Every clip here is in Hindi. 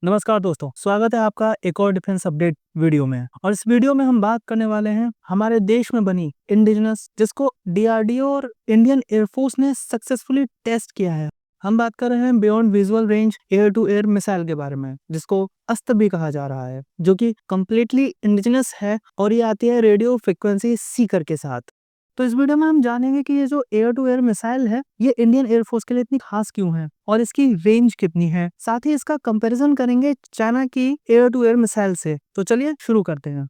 नमस्कार दोस्तों, स्वागत है आपका एक और डिफेंस अपडेट वीडियो में। और इस वीडियो में हम बात करने वाले हैं हमारे देश में बनी इंडिजिनस, जिसको डीआरडीओ और इंडियन एयरफोर्स ने सक्सेसफुली टेस्ट किया है। हम बात कर रहे हैं beyond visual range air to air missile के बारे में, जिसको अस्त्र भी कहा जा रहा है, जो कि कम्प्लीटली इंडिजिनस है और ये आती है रेडियो फ्रिक्वेंसी सीकर के साथ। तो इस वीडियो में हम जानेंगे कि ये जो एयर टू एयर मिसाइल है, ये इंडियन एयरफोर्स के लिए इतनी खास क्यों है और इसकी रेंज कितनी है। साथ ही इसका कंपैरिजन करेंगे चाइना की एयर टू एयर मिसाइल से। तो चलिए शुरू करते हैं।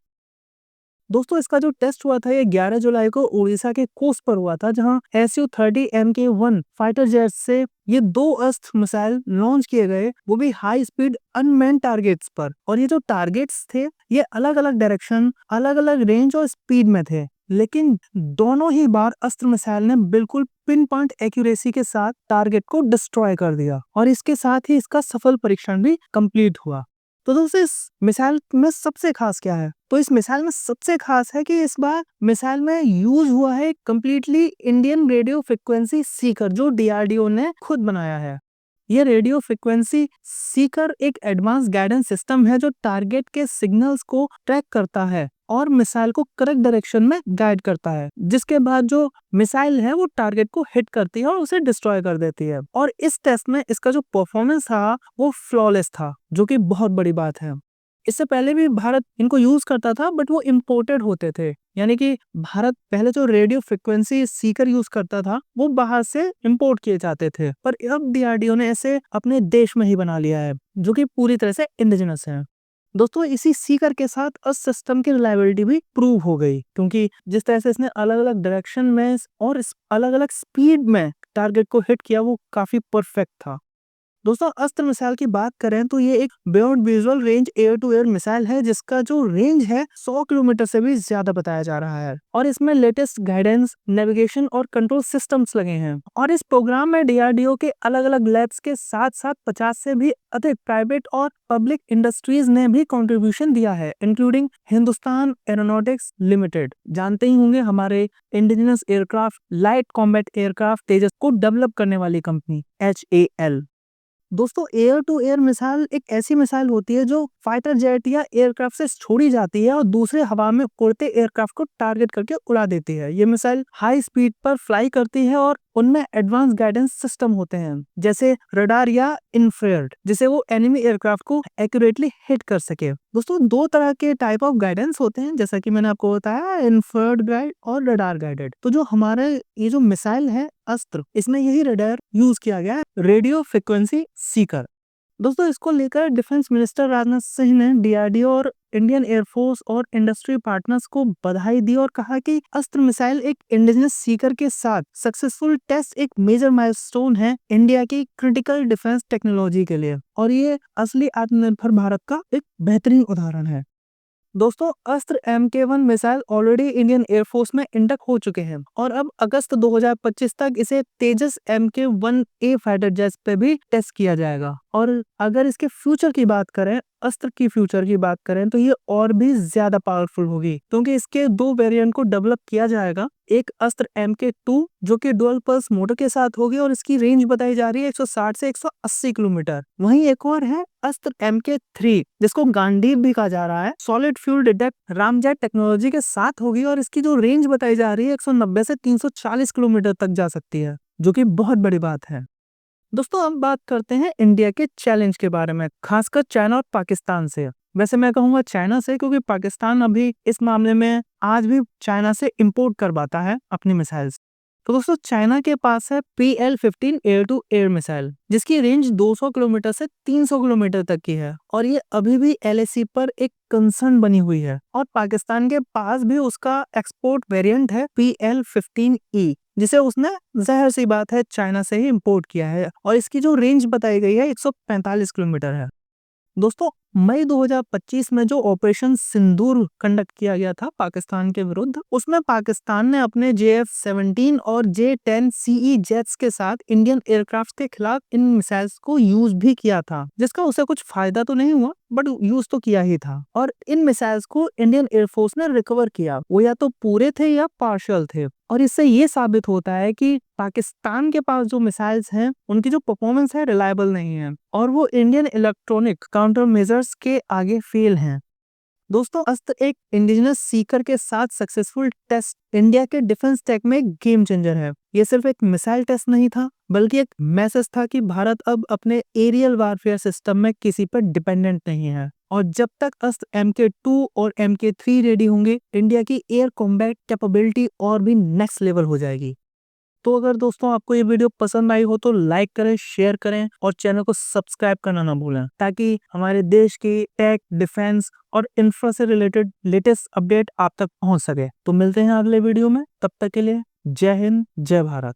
दोस्तों, इसका जो टेस्ट हुआ था ये 11 जुलाई को उड़ीसा के कोस्ट पर हुआ था, जहां SU-30 MK-1 फाइटर जेट से ये 2 अस्त्र मिसाइल लॉन्च किए गए, वो भी हाई स्पीड अनमैन्ड टारगेट्स पर। और ये जो टारगेट्स थे ये अलग अलग डायरेक्शन, अलग अलग रेंज और स्पीड में थे, लेकिन दोनों ही बार अस्त्र मिसाइल ने बिल्कुल पिन पॉइंट एक्यूरेसी के साथ टारगेट को डिस्ट्रॉय कर दिया और इसके साथ ही इसका सफल परीक्षण भी कंप्लीट हुआ। तो दोस्तों, इस मिसाइल में सबसे खास क्या है? तो इस मिसाइल में सबसे खास है कि इस बार मिसाइल में यूज हुआ है completely Indian radio frequency Sikar, जो डीआरडीओ ने खुद बनाया है। ये रेडियो फ्रिक्वेंसी सीकर एक एडवांस गाइडेंस सिस्टम है जो टारगेट के सिग्नल्स को ट्रैक करता है और मिसाइल को करेक्ट डायरेक्शन में गाइड करता है, जिसके बाद जो मिसाइल है वो टारगेट को हिट करती है और उसे डिस्ट्रॉय कर देती है। और इस टेस्ट में इसका जो परफॉर्मेंस था वो फ्लॉलेस था, जो कि बहुत बड़ी बात है। इससे पहले भी भारत इनको यूज करता था, बट वो इम्पोर्टेड होते थे, यानी कि भारत पहले जो रेडियो फ्रिक्वेंसी सीकर यूज करता था वो बाहर से इंपोर्ट किए जाते थे, पर अब डीआरडीओ ने इसे अपने देश में ही बना लिया है, जो कि पूरी तरह से इंडिजिनस है। दोस्तों, इसी सीकर के साथ इस सिस्टम की रिलायबिलिटी भी प्रूव हो गई, क्योंकि जिस तरह से इसने अलग अलग डायरेक्शन में और अलग अलग स्पीड में टारगेट को हिट किया वो काफी परफेक्ट था। दोस्तों, अस्त्र मिसाइल की बात करें तो ये एक beyond visual range air to air missile है, जिसका जो रेंज है 100 किलोमीटर से भी ज्यादा बताया जा रहा है। और इसमें लेटेस्ट गाइडेंस, नेविगेशन और कंट्रोल सिस्टम्स लगे हैं। और इस प्रोग्राम में डीआरडीओ के अलग अलग लैब्स के साथ साथ 50 से भी अधिक प्राइवेट और पब्लिक इंडस्ट्रीज ने भी कंट्रीब्यूशन दिया है, इंक्लूडिंग हिंदुस्तान एरोनॉटिक्स लिमिटेड। जानते ही होंगे हमारे indigenous aircraft, light combat aircraft Tejas को डेवलप करने वाली कंपनी HAL। दोस्तों, एयर टू एयर मिसाइल एक ऐसी मिसाइल होती है जो फाइटर जेट या एयरक्राफ्ट से छोड़ी जाती है और दूसरे हवा में उड़ते एयरक्राफ्ट को टारगेट करके उड़ा देती है। ये मिसाइल हाई स्पीड पर फ्लाई करती है और उनमें एडवांस गाइडेंस सिस्टम होते हैं, जैसे रडार या इंफ्रारेड, जिसे वो एनिमी एयरक्राफ्ट को एक्यूरेटली हिट कर सके। दोस्तों, 2 तरह के टाइप ऑफ गाइडेंस होते हैं, जैसा कि मैंने आपको बताया, इंफ्रारेड गाइड और रडार गाइडेड। तो जो हमारे ये जो मिसाइल है अस्त्र, इसमें यही रडार यूज किया गया है, रेडियो फ्रिक्वेंसी सीकर। दोस्तों, इसको लेकर डिफेंस मिनिस्टर राजनाथ सिंह ने डीआरडीओ और इंडियन एयरफोर्स और इंडस्ट्री पार्टनर्स को बधाई दी और कहा कि अस्त्र मिसाइल एक इंडिजिनस सीकर के साथ सक्सेसफुल टेस्ट एक मेजर माइलस्टोन है इंडिया की क्रिटिकल डिफेंस टेक्नोलॉजी के लिए, और ये असली आत्मनिर्भर भारत का एक बेहतरीन उदाहरण है। दोस्तों, अस्त्र MK-1 missile already Indian air force में इंडक हो चुके हैं और अब अगस्त 2025 तक इसे तेजस MK-1A फाइटर जेट्स पे भी टेस्ट किया जाएगा। और अगर इसके फ्यूचर की बात करें, अस्त्र की फ्यूचर की बात करें, तो ये और भी ज्यादा पावरफुल होगी, क्योंकि इसके 2 वेरिएंट को डेवलप किया जाएगा। एक अस्त्र MK-2 जो कि डुअल पल्स मोटर के साथ होगी और इसकी रेंज बताई जा रही है 160 से 180 किलोमीटर। वहीं एक और है अस्त्र MK-3, जिसको गांडीव भी कहा जा रहा है, solid fuel detect ramjet technology के साथ होगी और इसकी जो रेंज बताई जा रही है 190 से 340 किलोमीटर तक जा सकती है, जो कि बहुत बड़ी बात है। दोस्तों, अब बात करते हैं इंडिया के चैलेंज के बारे में, खासकर चाइना और पाकिस्तान से। वैसे मैं कहूंगा चाइना से, क्योंकि पाकिस्तान अभी इस मामले में आज भी चाइना से इंपोर्ट करवाता है अपनी मिसाइल्स। तो दोस्तों, चाइना के पास है PL-15 air to air missile, जिसकी रेंज 200 किलोमीटर से 300 किलोमीटर तक की है और ये अभी भी LAC पर एक कंसर्न बनी हुई है। और पाकिस्तान के पास भी उसका एक्सपोर्ट वेरिएंट है PL-15E, जिसे उसने, जाहिर सी बात है, चाइना से ही इंपोर्ट किया है और इसकी जो रेंज बताई गई है 145 किलोमीटर है। दोस्तों, मई 2025 में जो ऑपरेशन सिंदूर कंडक्ट किया गया था पाकिस्तान के विरुद्ध, उसमें पाकिस्तान ने अपने JF-17 और J-10 CE जेट्स के साथ इंडियन एयरक्राफ्ट के खिलाफ इन मिसाइल्स को यूज भी किया था, जिसका उसे कुछ फायदा तो नहीं हुआ बट यूज तो किया ही था। और इन मिसाइल्स को इंडियन एयरफोर्स ने रिकवर किया, वो या तो पूरे थे या पार्शियल थे। और इससे ये साबित होता है कि पाकिस्तान के पास जो मिसाइल्स हैं उनकी जो परफॉर्मेंस है रिलायबल नहीं है और वो इंडियन इलेक्ट्रॉनिक काउंटर मेजर्स के आगे फेल हैं। दोस्तों, अस्त्र एक इंडिजिनस सीकर के साथ सक्सेसफुल टेस्ट इंडिया के डिफेंस टेक में गेम चेंजर है। ये सिर्फ एक मिसाइल टेस्ट नहीं था बल्कि एक मैसेज था कि भारत अब अपने एरियल वारफेयर सिस्टम में किसी पर डिपेंडेंट नहीं है और जब तक अस्त्र MK2 और MK3 रेडी होंगे, इंडिया की एयर कॉम्बैट कैपेबिलिटी और भी नेक्स्ट लेवल हो जाएगी। तो अगर दोस्तों आपको ये वीडियो पसंद आई हो तो लाइक करें, शेयर करें और चैनल को सब्सक्राइब करना ना भूलें, ताकि हमारे देश की टेक, डिफेंस और इंफ्रा से रिलेटेड लेटेस्ट अपडेट आप तक पहुंच सके। तो मिलते हैं अगले वीडियो में, तब तक के लिए जय हिंद, जय भारत।